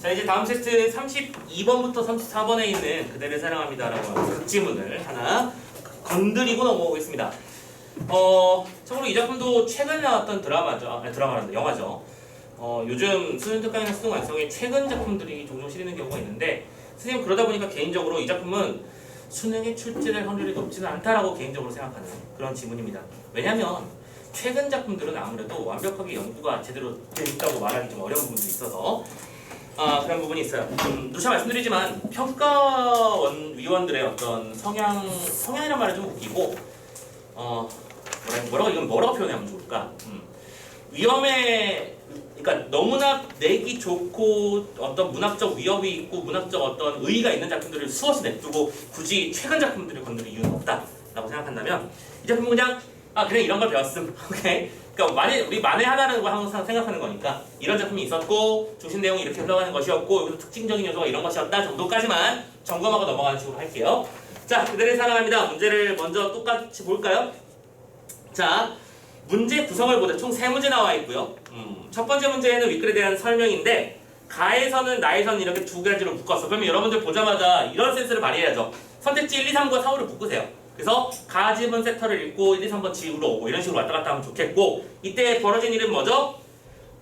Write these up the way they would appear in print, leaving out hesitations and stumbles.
자, 이제 다음 세트 32번부터 34번에 있는 그대를 사랑합니다라고 하는 극지문을 하나 건드리고 넘어오겠습니다. 참고로 이 작품도 최근에 나왔던 드라마죠. 아니, 드라마란다. 영화죠. 요즘 수능 특강이나 수능 완성에 최근 작품들이 종종 실리는 경우가 있는데, 선생님 그러다 보니까 개인적으로 이 작품은 수능에 출제될 확률이 높지는 않다라고 개인적으로 생각하는 그런 지문입니다. 왜냐면 최근 작품들은 아무래도 완벽하게 연구가 제대로 되어 있다고 말하기 좀 어려운 부분도 있어서 그런 부분이 있어요. 누차 말씀드리지만 평가위원들의 어떤 성향이란 말은 좀 웃기고 뭐라고 표현하면 좋을까? 그러니까 너무나 내기 좋고 어떤 문학적 위협이 있고 문학적 어떤 의의가 있는 작품들을 수없이 냅두고 굳이 최근 작품들을 건드릴 이유는 없다라고 생각한다면, 이 작품은 그냥 그래 이런 걸 배웠음. 오케이. 그러니까 우리 만에 하나라는 걸 항상 생각하는 거니까 이런 작품이 있었고 중심 내용이 이렇게 흘러가는 것이었고 여기서 특징적인 요소가 이런 것이었다 정도까지만 점검하고 넘어가는 식으로 할게요. 자, 그대를 사랑합니다. 문제를 먼저 똑같이 볼까요? 자, 문제 구성을 보자. 총 3문제 나와 있고요. 첫 번째 문제에는 윗글에 대한 설명인데, 가에서는 나에서는 이렇게 두 가지로 묶었어. 그러면 여러분들 보자마자 이런 센스를 발휘해야죠. 선택지 1, 2, 3과 4, 5를 묶으세요. 그래서 가집은 세터를 읽고 1, 2, 3번 지우러 오고 이런 식으로 왔다 갔다 하면 좋겠고, 이때 벌어진 일은 뭐죠?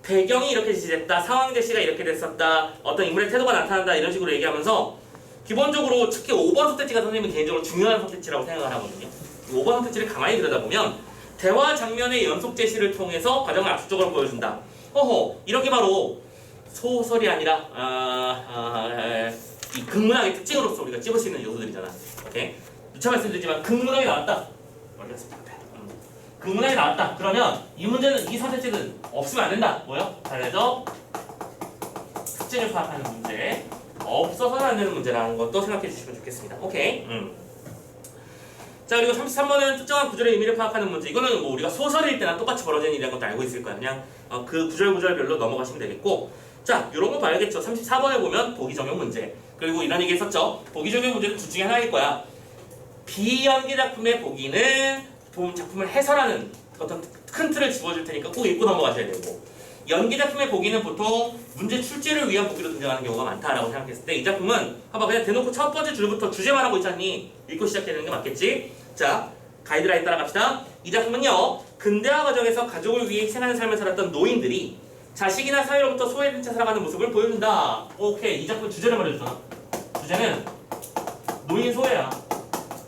배경이 이렇게 제시됐다, 상황 제시가 이렇게 됐었다, 어떤 인물의 태도가 나타난다 이런 식으로 얘기하면서 기본적으로 특히 5번 선택지가 선생님은 개인적으로 중요한 선택지라고 생각을 하거든요. 5번 선택지를 가만히 들여다보면 대화 장면의 연속 제시를 통해서 과정을 압축적으로 보여준다. 이렇게 바로 소설이 아니라 이 극문학의 특징으로서 우리가 찝을 수 있는 요소들이잖아. 오케이? 누차 말씀드리지만 극문학이 나왔다. 극문학이 나왔다. 그러면 이 문제는 이 선택지는 없으면 안 된다. 뭐요? 잘해서 특징을 파악하는 문제. 없어서는 안 되는 문제라는 것도 생각해 주시면 좋겠습니다. 오케이. 자, 그리고 33번은 특정한 구절의 의미를 파악하는 문제. 이거는 뭐 우리가 소설일 때나 똑같이 벌어지는 일이라는 것도 알고 있을 거예요. 그냥 그 구절별로 넘어가시면 되겠고, 자, 이런 거 봐야겠죠. 34번에 보면 보기 적용 문제. 그리고 이런 얘기 했었죠. 보기 적용 문제는 둘 중에 하나일 거야. 비연기 작품의 보기는 작품을 해설하는 어떤 큰 틀을 집어줄 테니까 꼭 읽고 넘어가셔야 되고, 연기 작품의 보기는 보통 문제 출제를 위한 보기로 등장하는 경우가 많다라고 생각했을 때, 이 작품은 봐봐, 그냥 대놓고 첫 번째 줄부터 주제만 하고 있잖니. 읽고 시작해야 되는 게 맞겠지? 자, 가이드라인 따라갑시다. 이 작품은요, 근대화 과정에서 가족을 위해 희생하는 삶을 살았던 노인들이 자식이나 사회로부터 소외된 채 살아가는 모습을 보여준다. 오케이. 이 작품 주제를 말해주잖아. 주제는 노인 소외야.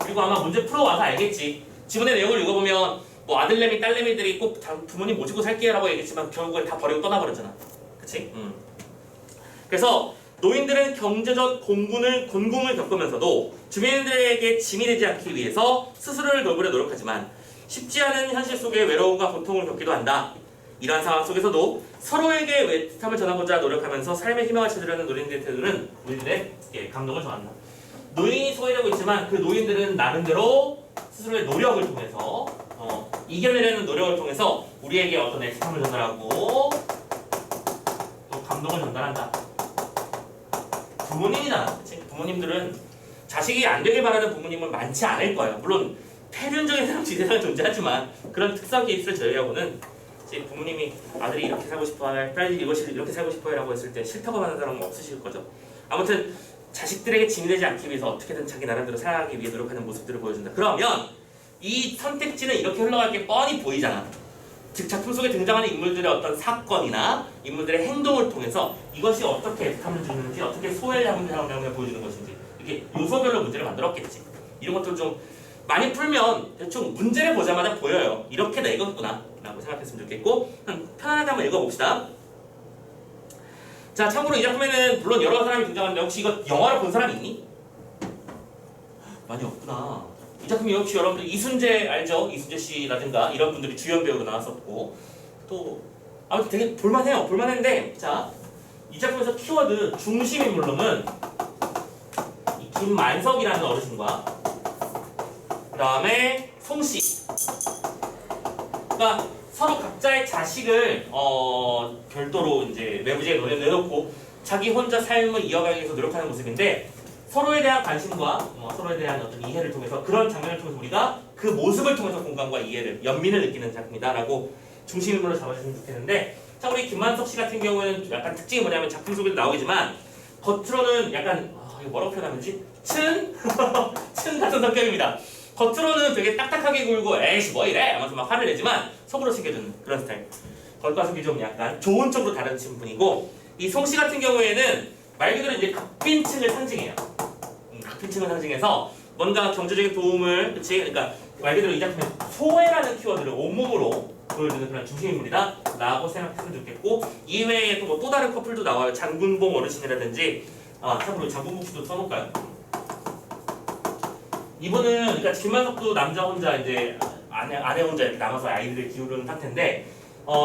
그리고 아마 문제 풀어와서 알겠지. 지문의 내용을 읽어보면 뭐 아들내미 딸내미들이 꼭 부모님 모시고 살게요 라고 얘기했지만 결국에 다 버리고 떠나버렸잖아. 그치? 그래서 노인들은 경제적 곤궁을 겪으면서도 주민들에게 짐이 되지 않기 위해서 스스로를 돌보려 노력하지만 쉽지 않은 현실 속에 외로움과 고통을 겪기도 한다. 이러한 상황 속에서도 서로에게 외탐을 전하고자 노력하면서 삶의 희망을 찾으려는 노인들의 태도는 우리들의 감동을 전한다. 노인이 소외되고 있지만 그 노인들은 나름대로 스스로의 노력을 통해서 이겨내려는 노력을 통해서 우리에게 어떤 애틋함을 전달하고 또 감동을 전달한다. 부모님이잖아. 그치? 부모님들은 자식이 안 되길 바라는 부모님은 많지 않을 거예요. 물론 패륜적인 사람 지대가 존재하지만 그런 특성 케이스를 제외하고는 부모님이 아들이 이렇게 살고 싶어요, 딸이 이렇게 살고 싶어요 라고 했을 때 싫다고 하는 사람은 없으실 거죠. 아무튼 자식들에게 짐이 되지 않기 위해서 어떻게든 자기 나름대로 살아가기 위해 노력하는 모습들을 보여준다. 그러면 이 선택지는 이렇게 흘러갈 게 뻔히 보이잖아. 즉 작품 속에 등장하는 인물들의 어떤 사건이나 인물들의 행동을 통해서 이것이 어떻게 애틋함을 주는지, 어떻게 소외를 하는 보여주는 것인지, 이렇게 요소별로 문제를 만들었겠지. 이런 것들 좀 많이 풀면 대충 문제를 보자마자 보여요. 이렇게 내겠구나 라고 생각했으면 좋겠고, 편안하게 한번 읽어봅시다. 자, 참고로 이 작품에는 물론 여러 사람이 등장하는데 혹시 이거 영화를 본 사람이 있니? 많이 없구나. 이 작품이 역시 여러분들 이순재 알죠? 이순재 씨라든가 이런 분들이 주연 배우로 나왔었고, 또 아무튼 되게 볼만해요. 볼만한데, 자, 이 작품에서 키워드 중심 인물로는 이 김만석이라는 어르신과 그 다음에 송씨, 그러니까 서로 각자의 자식을 별도로 이제 외부지에 내놓고 자기 혼자 삶을 이어가기 위해서 노력하는 모습인데, 서로에 대한 관심과 서로에 대한 어떤 이해를 통해서, 그런 장면을 통해서 우리가 그 모습을 통해서 공감과 이해를, 연민을 느끼는 작품이다라고 중심인물로 잡아주시면 좋겠는데, 자, 우리 김만석 씨 같은 경우에는 약간 특징이 뭐냐면 작품 속에도 나오겠지만 겉으로는 약간 이거 뭐라고 표현하면 되지? 친 같은 성격입니다. 겉으로는 되게 딱딱하게 굴고 에이씨 뭐 이래 하면서 막 화를 내지만 속으로 챙겨주는 그런 스타일. 겉과 속이 좀 약간 좋은 쪽으로 다른 분이고, 이 송씨 같은 경우에는 말 그대로 이제 극빈층을 상징해요. 극빈층을 상징해서 뭔가 경제적인 도움을, 그치? 그러니까 말 그대로 이 작품에 소외라는 키워드를 온몸으로 보여주는 그런 중심인물이다 라고 생각했으면 좋겠고, 이외에 또 다른 커플도 나와요. 장군봉 어르신이라든지, 참고로 장군봉 씨도 써놓을까요? 이분은 그러니까 김만석도 남자 혼자 이제 아내 혼자 이렇게 남아서 아이들을 기르는 상태인데,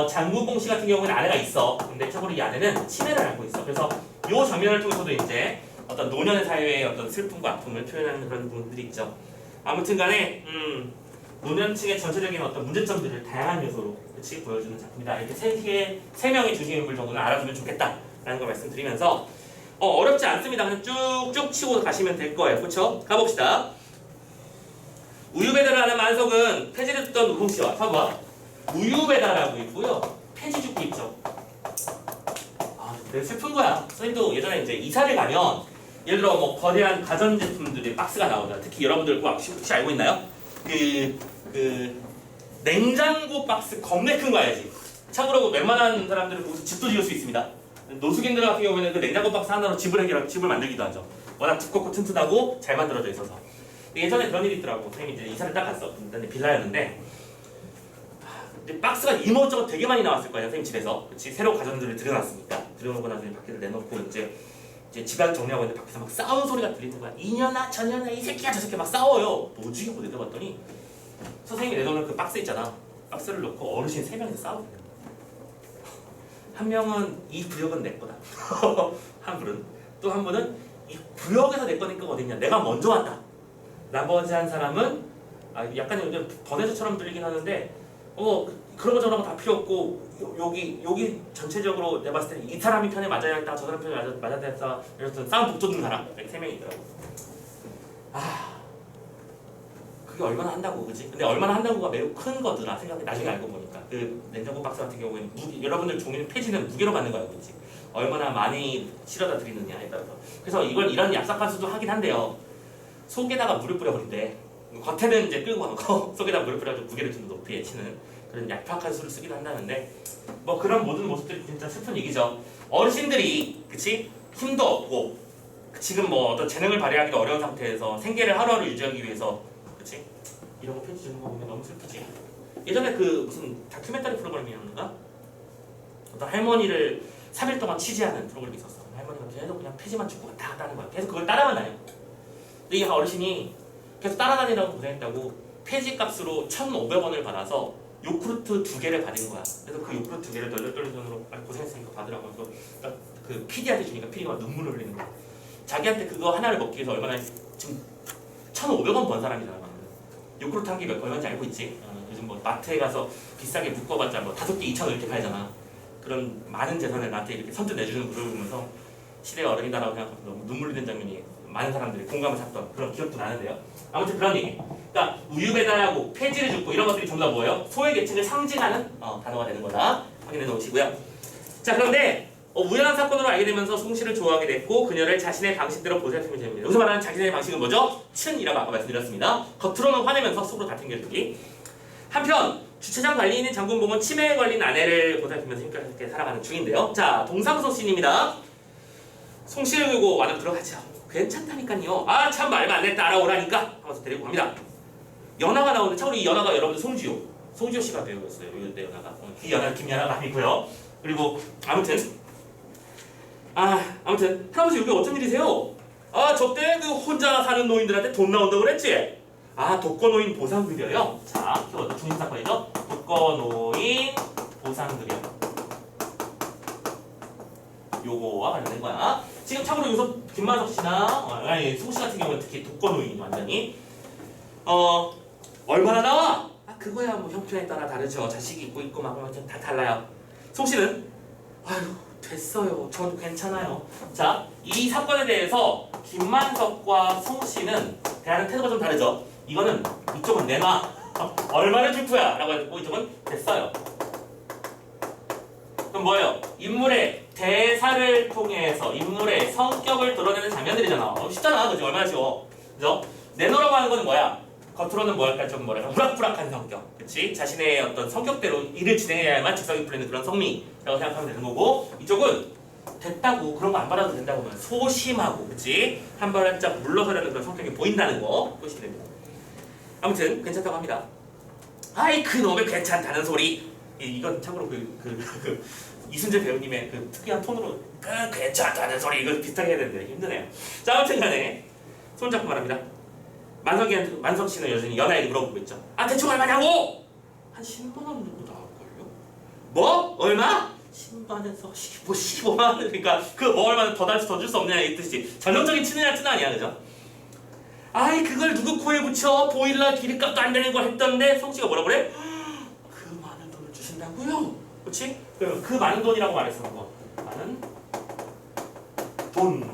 장군봉 씨 같은 경우는 아내가 있어. 근데 참고로 이 아내는 치매를 앓고 있어. 그래서 이 장면을 통해서도 이제 어떤 노년의 사회의 어떤 슬픔과 아픔을 표현하는 그런 부분들이 있죠. 아무튼간에 노년층의 전체적인 어떤 문제점들을 다양한 요소로 그치 보여주는 작품이다. 이렇게 세 명의 중심인물 정도는 알아두면 좋겠다라는 걸 말씀드리면서 어렵지 않습니다. 그냥 쭉쭉 치고 가시면 될 거예요. 그렇죠? 가봅시다. 우유 배달을 하는 만석은 폐지를 듣던 우동 씨와 봐봐. 우유 배달하고 있고요. 폐지 줍고 있죠. 되게 슬픈 거야. 선생님도 예전에 이제 이사를 가면 예를 들어 뭐 거대한 가전제품들의 박스가 나오잖아. 특히 여러분들 그거 혹시 알고 있나요? 그 냉장고 박스 겁내 큰 거 알지? 참고로 웬만한 사람들은 거기서 집도 지을 수 있습니다. 노숙인들 같은 경우에는 그 냉장고 박스 하나로 집을 만들기도 하죠. 워낙 두껍고 튼튼하고 잘 만들어져 있어서. 예전에 그런 일이 있더라고. 선생님이 이제 이사를 딱 갔어. 근데 빌라였는데 박스가 이모저것 되게 많이 나왔을 거예요. 선생님 집에서. 그치? 새로 가전들을 들여놨으니까. 들여놓고 나서 밖에를 내놓고 이제 집안 정리하고 있는데 밖에서 막 싸우는 소리가 들리는 거야. 이년아 저년아 이 새끼야 저 새끼 막 싸워요. 뭐지? 하고 내려봤더니 선생님이 내놓은 그 박스 있잖아. 박스를 놓고 어르신 3명이서 싸우고 있는 거야. 한 명은 이 구역은 내 거다. 한 분은. 또 한 분은 이 구역에서 내 거니까 어딨냐. 내가 먼저 왔다. 나머지 한 사람은 약간 요즘 번외자처럼 들리긴 하는데 그런 거 저런 거 다 필요 없고 여기 전체적으로 내가 봤을 때 이 사람이 편에 맞아야 했다 저 사람 편에 맞아야 했다 이런 싸움 북돋는 사람 이렇게 3명이 있더라고. 그게 얼마나 한다고 그치? 근데 얼마나 한다고가 매우 큰 거더라 생각해. 나중에 알고 보니까 그 냉장고 박스 같은 경우에는 여러분들 종이는 폐지는 무게로 받는 거야. 그치? 얼마나 많이 실어다 드리느냐에 따라서. 그래서 이런 얍삭한 수도 하긴 한데요. 속에다가 물을 뿌려버린대. 겉에는 이제 끌고 가놓고 속에다 물을 뿌려가지고 무게를 좀 높이 치는 그런 약팍한 수를 쓰기도 한다는데, 뭐 그런 모든 모습들이 진짜 슬픈 얘기죠. 어르신들이 그치 힘도 없고 지금 뭐 어떤 재능을 발휘하기도 어려운 상태에서 생계를 하루하루 유지하기 위해서 그치 이런 거 폐지 주는 거 보면 너무 슬프지. 예전에 그 무슨 다큐멘터리 프로그램이었는가? 어떤 할머니를 3일 동안 취재하는 프로그램이 있었어. 할머니가 계속 그냥 폐지만 줍고 왔다 갔다 하는 거야. 계속 그걸 따라만 다녀. 근데 이 어르신이 계속 따라다니라고 고생했다고 폐지 값으로 1,500원을 받아서 요구르트 2개를 받은 거야. 그래서 그 요구르트 2개를 널널떨린 손으로 고생했으니까 받으라고 해서 그 PD한테 주니까 PD가 눈물을 흘리는 거야. 자기한테 그거 하나를 먹기 위해서 얼마나 지금 1,500원 번 사람이잖아. 요구르트 한 개 몇 얼마인지 알고 있지? 요즘 뭐 마트에 가서 비싸게 묶어봤자 뭐 5개 2,000원 이렇게 팔잖아. 그런 많은 재산을 나한테 이렇게 선뜻 내주는 모습을 보면서 시대의 어른이다라고 생각하면서 너무 눈물 흘리는 장면이 많은 사람들이 공감을 샀던 그런 기억도 나는데요. 아무튼 그런 얘기. 그러니까 우유 배달하고 폐지를 줍고 이런 것들이 전부 다 뭐예요? 소외 계층을 상징하는 단어가 되는 거다. 확인해 놓으시고요. 자, 그런데 우연한 사건으로 알게 되면서 송씨를 좋아하게 됐고 그녀를 자신의 방식대로 보살피면 됩니다. 여기서 말하는 자신의 방식은 뭐죠? 춘이라고 아까 말씀드렸습니다. 겉으로는 화내면서 속으로 다 챙겨주기. 한편 주차장 관리인인 장군봉은 치매에 걸린 아내를 보살피면서 힘겹게 살아가는 중인데요. 자, 동상소 씬입니다. 송씨를 들고 안으로 들어가죠. 괜찮다니까요. 참 말만 안 해 따라오라니까 하면서 데리고 갑니다. 연하가 나오는데 참고로 이 연하가 여러분들 송지효 씨가 배우였어요. 이 연하가. 김연하가 아니고요. 그리고 아무튼 할아버지 여기 어쩐 일이세요? 저때 그 혼자 사는 노인들한테 돈 나온다고 그랬지? 독거노인 보상급여요. 자, 키워드 중심사건이죠. 독거노인 보상급여. 요거와 관련된 거야. 지금 참고로 여기서 김만석 씨나 송씨 같은 경우는 특히 독거노인 완전히 얼마나 나와? 그거야 뭐 형편에 따라 다르죠. 자식이 있고 막 다 달라요. 송씨는 됐어요. 저도 괜찮아요. 자, 이 사건에 대해서 김만석과 송씨는 대하는 태도가 좀 다르죠. 이거는 이쪽은 내놔. 얼마를 줄 거야? 라고 했고 이쪽은 됐어요. 그럼 그럼 뭐예요? 인물의 대사를 통해서 인물의 성격을 드러내는 장면들이잖아. 쉽잖아, 그죠? 얼마나 쉬워, 그죠? 내노라고 하는 건 뭐야? 겉으로는 뭐랄까 좀 뭐랄까 후락부락한 성격, 그렇지? 자신의 어떤 성격대로 일을 진행해야만 직성이 풀리는 그런 성미라고 생각하면 되는 거고, 이쪽은 됐다고 그런 거 안 받아도 된다고 하면 소심하고, 그렇지? 한 발짝 물러서려는 그런 성격이 보인다는 거 보시면 됩니다. 아무튼 괜찮다고 합니다. 아이 그놈의 괜찮다는 소리. 이건 참고로 이순재 배우님의 그 특이한 톤으로 괜찮다는 소리 이거 비슷하게 해야 되는데 힘드네요. 자, 아무튼간에 손잡고 말합니다. 만석 씨는 여전히 연하에게 물어보고 있죠. 아 대충 얼마냐고? 한 10만 원 정도 나올걸요? 뭐? 얼마? 10만에서 15만 원. 그러니까 그 뭐 얼마나 더 줄 수 없느냐 이 뜻이지. 전형적인 치느냐 찌느 아니야, 그죠? 아이 그걸 누구 코에 붙여? 보일러 기름값도 안 되는 걸 했던데 성씨가 뭐라 그래? 그 많은 돈을 주신다고요? 그렇지? 그 많은 돈이라고 말했어. 그거 많은 돈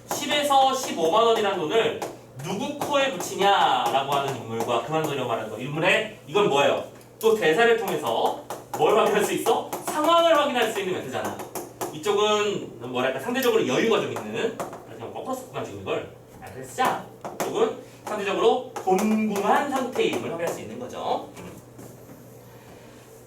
10에서 15만 원이라는 돈을 누구 코에 붙이냐라고 하는 인물과 그만 돈이라고 말하는 거. 인물의 이건 뭐예요? 또 대사를 통해서 뭘 확인할 수 있어? 상황을 확인할 수 있는 멘트잖아. 이쪽은 뭐랄까 상대적으로 여유가 좀 있는, 그냥 거꾸로 썼구나 지금 이걸. 그래서 자, 이쪽은 상대적으로 곤궁한 상태의 힘을 확인할 수 있는 거죠.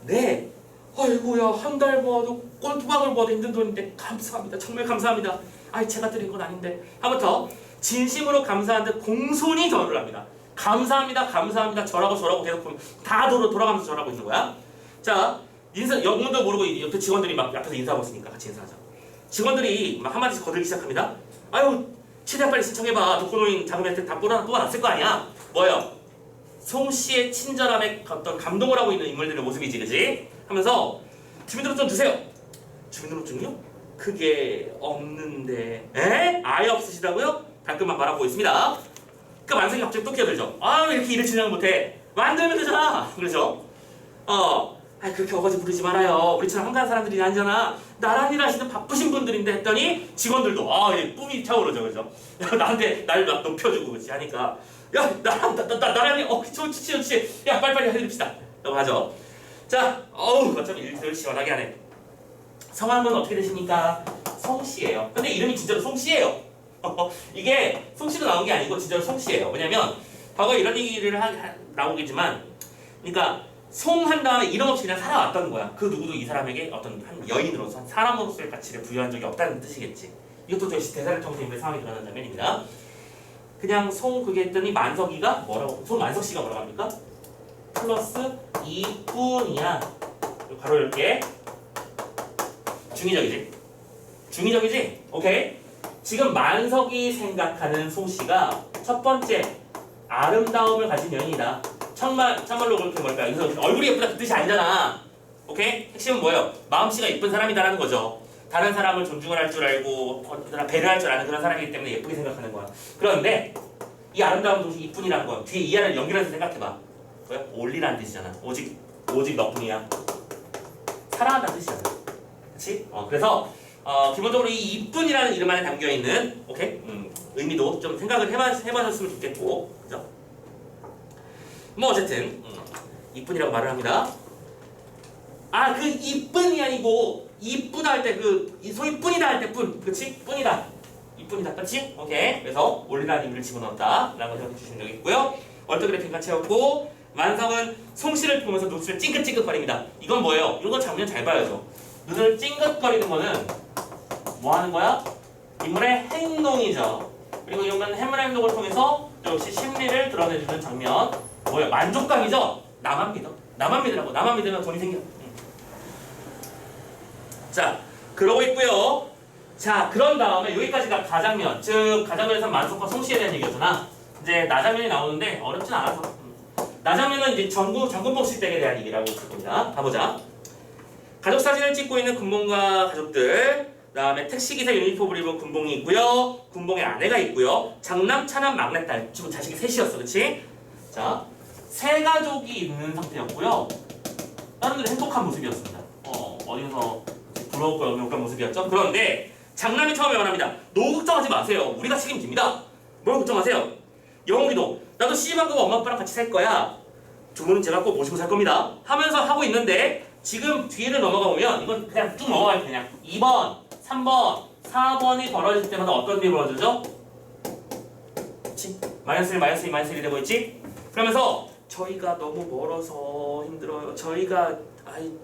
네, 아이고야 한 달 모아도 꼴뚜박을 모아도 힘든 돈인데 감사합니다. 정말 감사합니다. 아이 제가 드린 건 아닌데 하부터 진심으로 감사한 듯 공손히 절을 합니다. 감사합니다, 감사합니다. 절하고 계속 다 돌아가면서 절하고 있는 거야. 자, 인사 영문도 모르고 옆에 직원들이 막 앞에서 인사하고 있으니까 같이 인사하자. 직원들이 막 한마디씩 거들기 시작합니다. 아유 최대한 빨리 신청해봐. 독거노인 자금한테 다 뽑아놨을 거 아니야. 뭐요? 송 씨의 친절함에 어떤 감동을 하고 있는 인물들의 모습이지, 그지? 하면서 주민등록증 주세요. 주민등록증요? 그게 없는데. 에? 아예 없으시다고요? 발끈만 말하고 있습니다. 그 만성이 갑자기 또 끼어들죠. 아 왜 이렇게 일을 진행을 못해? 만들면 되잖아. 그렇죠? 그렇게 어거지 부르지 말아요. 우리처럼 한가한 사람들이 아니잖아. 나란 일 하시는 바쁘신 분들인데 했더니 직원들도 뿜이 차오르죠, 그죠? 나한테 날 막 높여주고 그렇지 하니까 나란 일 좋지. 야 빨리빨리 해드립시다. 라고 하죠. 자, 어쩜 일들 시원하게 하네. 성함은 어떻게 되십니까? 송씨예요. 근데 이름이 진짜로 송씨예요. 이게 송씨로 나온 게 아니고 진짜로 송씨예요. 왜냐면 과거에 이런 얘기를 나오겠지만, 그러니까 송 한 다음에 이름 없이 그냥 살아왔던 거야. 그 누구도 이 사람에게 어떤 한 여인으로서 한 사람으로서의 가치를 부여한 적이 없다는 뜻이겠지. 이것도 역시 대사를 통해서 인물의 상황이 드러나는 장면입니다. 그냥 송 그게 했더니 만석이가 뭐라고? 송 만석 씨가 뭐라고 합니까? 플러스 2뿐이야. 바로 이렇게 중의적이지? 오케이. 지금 만석이 생각하는 송 씨가 첫 번째 아름다움을 가진 여인이다. 참말로 그렇게 뭘까? 여기서 얼굴이 예쁘다 그 뜻이 아니잖아. 오케이? 핵심은 뭐예요? 마음씨가 예쁜 사람이다라는 거죠. 다른 사람을 존중을 할 줄 알고 배려할 줄 아는 그런 사람이기 때문에 예쁘게 생각하는 거야. 그런데 이 아름다운 동시에 이쁜이라는 건 뒤에 이하를 연결해서 생각해봐. 뭐야? 올리라는 뜻이잖아. 오직 너뿐이야. 사랑한다는 뜻이잖아. 그렇지? 그래서 기본적으로 이 이쁜이라는 이름 안에 담겨있는 의미도 좀 생각을 해봐줬으면 좋겠고, 그죠? 뭐 어쨌든 이쁜이라고 말을 합니다. 그 이쁜이 아니고 이쁘다 할 때 소위 뿐이다 할 때 뿐, 그렇지? 뿐이다, 이쁜이다, 그렇지? 오케이. 그래서 올리라는 의미를 집어넣었다 라고 생각해 주시면 되겠고요. 얼토그래픽만 채웠고, 만성은 송씨를 보면서 눈을 찡긋찡긋거립니다. 이건 뭐예요? 이런 거 장면 잘 봐야죠. 눈을 찡긋거리는 거는 뭐 하는 거야? 인물의 행동이죠. 그리고 이런 인물의 행동을 통해서 역시 심리를 드러내주는 장면. 뭐예요? 만족감이죠? 나만 믿으라고. 나만 믿으면 돈이 생겨. 자, 그러고 있고요. 자, 그런 다음에 여기까지가 가장면. 즉 가장면에서 만석과 송씨에 대한 얘기였잖아. 이제 나장면이 나오는데 어렵진 않아서. 나장면은 이제 전군복 시댁에 대한 얘기라고 볼 겁니다. 가보자. 가족 사진을 찍고 있는 군봉과 가족들, 그다음에 택시기사 유니폼을 입은 군봉이 있고요. 군봉의 아내가 있고요. 장남, 차남, 막내딸. 지금 자식이 셋이었어, 그렇지? 자, 세 가족이 있는 상태였고요. 다른들은 행복한 모습이었습니다. 어디서 부러웠고 영역한 모습이었죠. 그런데 장남이 처음에 말합니다. 너 걱정하지 마세요. 우리가 책임집니다. 뭘 걱정하세요? 영웅이도 나도 시집안 가고 엄마 아빠랑 같이 살 거야. 주문은 제가 꼭 모시고 살 겁니다. 하면서 하고 있는데 지금 뒤를 넘어가 보면 이건 그냥 쭉 넘어가요. 그냥 2번, 3번, 4번이 벌어질 때마다 어떤 일이 벌어지죠? 그치? 마이너스 1, 마이너스 2, 마이너스 1이 되고 있지? 그러면서 저희가 너무 멀어서 힘들어요. 저희가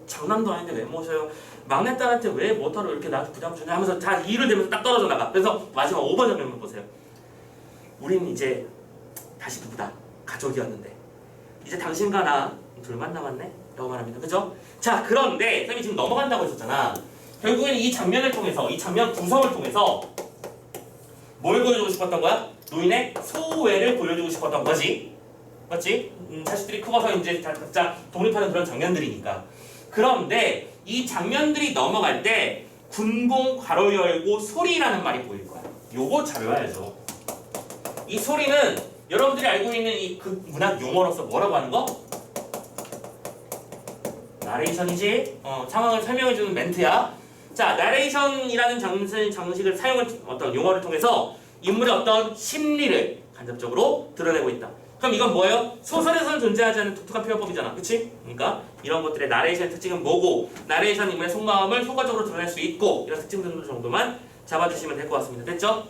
장난도 아닌데 왜 모셔요? 막내딸한테 왜 뭐하러 이렇게 나한테 부담 주냐 하면서 다 2를 대면서 딱 떨어져 나가. 그래서 마지막 5번 장면만 보세요. 우린 이제 다시 부부다. 가족이었는데 이제 당신과 나 둘만 남았네? 라고 말합니다. 그죠? 자, 그런데 쌤이 지금 넘어간다고 했었잖아. 결국에는 이 장면을 통해서, 이 장면 구성을 통해서 뭘 보여주고 싶었던 거야? 노인의 소외를 보여주고 싶었던 거지. 맞지? 자식들이 크고서 이제 각자 독립하는 그런 장면들이니까. 그런데 이 장면들이 넘어갈 때 군봉 괄호 열고 소리라는 말이 보일 거야. 요거 잘 외워야죠. 이 소리는 여러분들이 알고 있는 이 그 문학 용어로서 뭐라고 하는 거? 나레이션이지? 상황을 설명해주는 멘트야. 자, 나레이션이라는 장식을 사용을 어떤 용어를 통해서 인물의 어떤 심리를 간접적으로 드러내고 있다. 그럼 이건 뭐예요? 소설에서는 존재하지 않는 독특한 표현법이잖아. 그치? 그러니까 이런 것들의 나레이션의 특징은 뭐고, 나레이션 인물의 속마음을 효과적으로 드러낼 수 있고, 이런 특징들 정도만 잡아주시면 될 것 같습니다. 됐죠?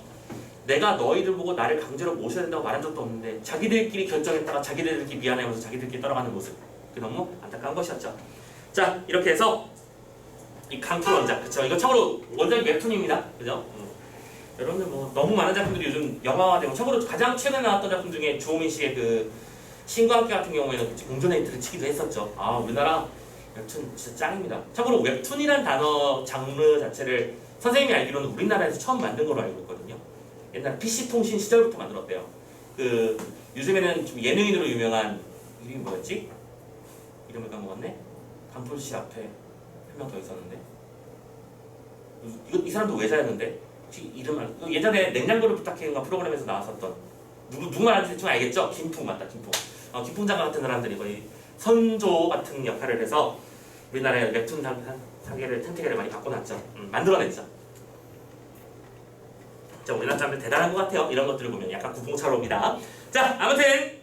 내가 너희들 보고 나를 강제로 모셔야 된다고 말한 적도 없는데 자기들끼리 결정했다가 자기들끼리 미안해하면서 자기들끼리 떠나가는 모습, 그게 너무 안타까운 것이었죠. 자, 이렇게 해서 이 강풀 원작, 그쵸? 이거 참고로 원작이 웹툰입니다. 그죠? 여러분들 뭐 너무 많은 작품들이 요즘 영화화되고, 참고로 가장 최근에 나왔던 작품 중에 주호민 씨의 그 신과 함께 같은 경우에는 공존에 치기도 했었죠. 아, 우리나라 웹툰 진짜 짱입니다. 참고로 웹툰이란 단어 장르 자체를 선생님이 알기로는 우리나라에서 처음 만든 걸로 알고 있거든요. 옛날 PC통신 시절부터 만들었대요. 그 요즘에는 좀 예능인으로 유명한, 이름이 뭐였지? 이름을 까먹었네? 강풀 씨 앞에 한 명 더 있었는데, 이 사람도 외자였는데 혹시 이름을, 예전에 냉장고를 부탁해인가 프로그램에서 나왔었던, 누구 말하는지 대충 알겠죠? 김풍 맞다. 김풍. 김풍 장관 같은 사람들이 거의 선조 같은 역할을 해서 우리나라의 웹툰 사계를 생태계를 많이 바꿔놨죠. 만들어냈죠. 자, 우리나라 사람들 대단한 것 같아요. 이런 것들을 보면 약간 구봉차로입니다. 자, 아무튼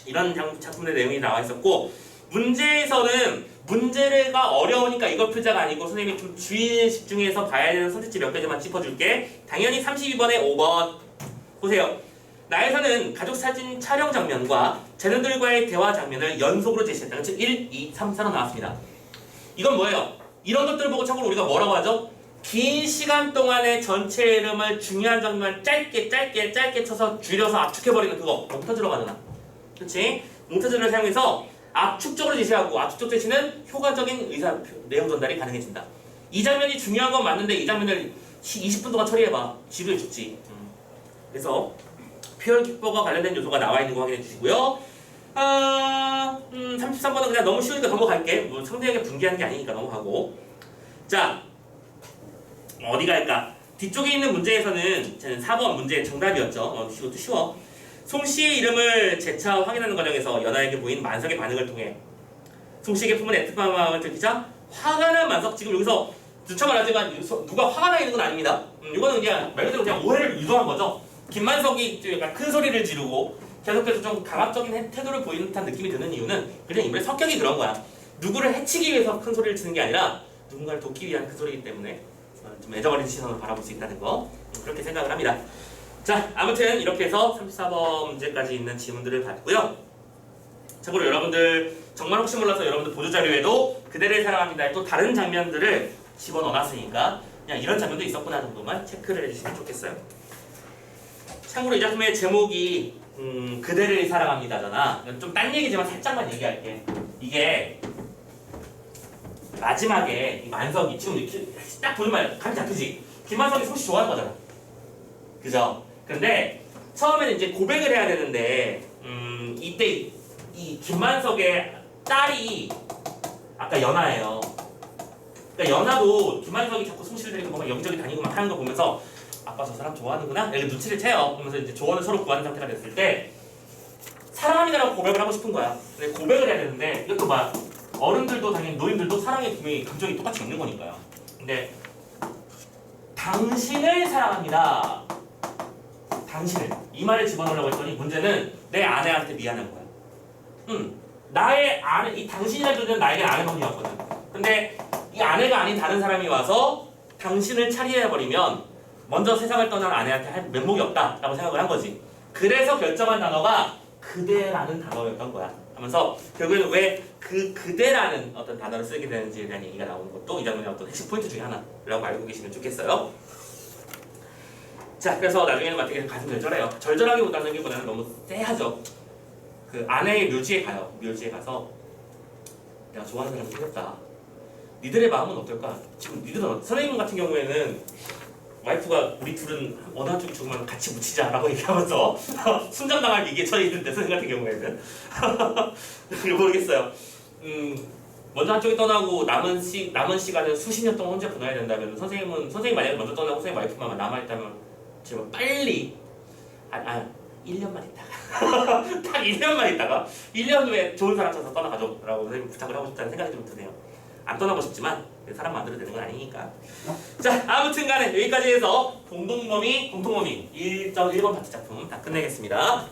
이런 작품의 내용이 나와 있었고, 문제에서는 문제가 어려우니까 이걸 풀자가 아니고 선생님이 좀 주의에 집중해서 봐야 되는 선택지 몇 가지만 짚어줄게. 당연히 32번에 5번 보세요. 나에서는 가족사진 촬영 장면과 자녀들과의 대화 장면을 연속으로 제시했다. 즉 1, 2, 3, 4로 나왔습니다. 이건 뭐예요? 이런 것들을 보고 참고로 우리가 뭐라고 하죠? 긴 시간 동안의 전체 이름을 중요한 장면 짧게 쳐서 줄여서 압축해버리는 그거, 몽타주로 가능한. 그렇지? 몽타주를 사용해서 압축적으로 제시하고, 압축적 제시는 효과적인 의사 내용 전달이 가능해진다. 이 장면이 중요한 건 맞는데 이 장면을 20분 동안 처리해봐. 지루해 죽지. 그래서 표현 기법과 관련된 요소가 나와 있는 거 확인해 주시고요. 33번은 그냥 너무 쉬우니까 넘어갈게. 뭐 상대에게 분개하는 게 아니니까 넘어가고. 자, 어디 갈까? 뒤쪽에 있는 문제에서는 저는 4번 문제 정답이었죠. 이것도 쉬워. 송씨의 이름을 재차 확인하는 과정에서 연하에게 보인 만석의 반응을 통해 송씨에게 품은 애틋한 마음을 들키자 화가 난 만석. 지금 여기서 누차 말하지만 누가 화가 나 있는 건 아닙니다. 이거는 그냥 말 그대로 그냥 오해를 유도한 거죠. 김만석이 약간 큰 소리를 지르고 계속해서 좀 강압적인 태도를 보이는 듯한 느낌이 드는 이유는 그냥 인물의 성격이 그런 거야. 누구를 해치기 위해서 큰 소리를 치는 게 아니라 누군가를 돕기 위한 큰 소리이기 때문에 좀 애정어린 시선으로 바라볼 수 있다는 거, 그렇게 생각을 합니다. 자, 아무튼 이렇게 해서 34번 문제까지 있는 지문들을 봤고요. 참고로 여러분들 정말 혹시 몰라서 여러분들 보조자료에도 그대를 사랑합니다의 또 다른 장면들을 집어넣어놨으니까 그냥 이런 장면도 있었구나 정도만 체크를 해주시면 좋겠어요. 참고로 이 작품의 제목이 그대를 사랑합니다잖아. 좀 딴 얘기지만 살짝만 얘기할게. 이게 마지막에 이 만석이 지금 이렇게 딱 보면 감이 잡히지? 김만석이 송씨 좋아하는 거잖아. 그죠? 근데 처음에는 이제 고백을 해야 되는데 이때 이 김만석의 딸이 아까 연하예요. 그러니까 연하도 김만석이 자꾸 송씨를 데리고 뭔가 여기저기 다니고 막 하는 거 보면서 아빠 저 사람 좋아하는구나? 이렇게 눈치를 채요. 그러면서 이제 조언을 서로 구하는 상태가 됐을 때 사랑합니다라고 고백을 하고 싶은 거야. 근데 고백을 해야 되는데 이것도 막 어른들도 당연히 노인들도 사랑의 분명히 감정이 똑같이 있는 거니까요. 근데 당신을 사랑합니다. 당신을 이 말을 집어넣으려고 했더니 문제는 내 아내한테 미안한 거야. 나의 아내, 이 당신이라는 존재는 나에게 아내분이었거든. 근데 이 아내가 아닌 다른 사람이 와서 당신을 차리해버리면 먼저 세상을 떠난 아내한테 할 면목이 없다라고 생각을 한 거지. 그래서 결정한 단어가 그대라는 단어였던 거야. 하면서 결국에는 왜 그대라는 어떤 단어를 쓰게 되는지에 대한 얘기가 나오는 것도 이 장면의 어떤 핵심 포인트 중에 하나라고 알고 계시면 좋겠어요. 자, 그래서 나중에는 어떻게 가슴 절절해요. 절절하기보다는 너무 쎄하죠. 그 아내의 묘지에 가요. 묘지에 가서 내가 좋아하는 사람이 생겼다. 니들의 마음은 어떨까? 지금 니들은 선생님 같은 경우에는 와이프가 우리 둘은 어느 한쪽이 죽으면 같이 묻히자라고 얘기하면서 순장당할 위기에 처해 있는데 선생님 같은 경우에는 모르겠어요. 먼저 한쪽이 떠나고 남은 시간을 수십 년 동안 혼자 보내야 된다면 선생님 만약에 먼저 떠나고 선생님 와이프만 남아있다면 지금 빨리 1년만 있다가 딱 1년만 있다가 1년 후에 좋은 사람 찾아서 떠나가죠 라고 선생님 부탁을 하고 싶다는 생각이 좀 드네요. 안 떠나고 싶지만 사람 만들어도 되는 건 아니니까. 자, 아무튼 간에 여기까지 해서 공통범위 1.1번 파트 작품 다 끝내겠습니다.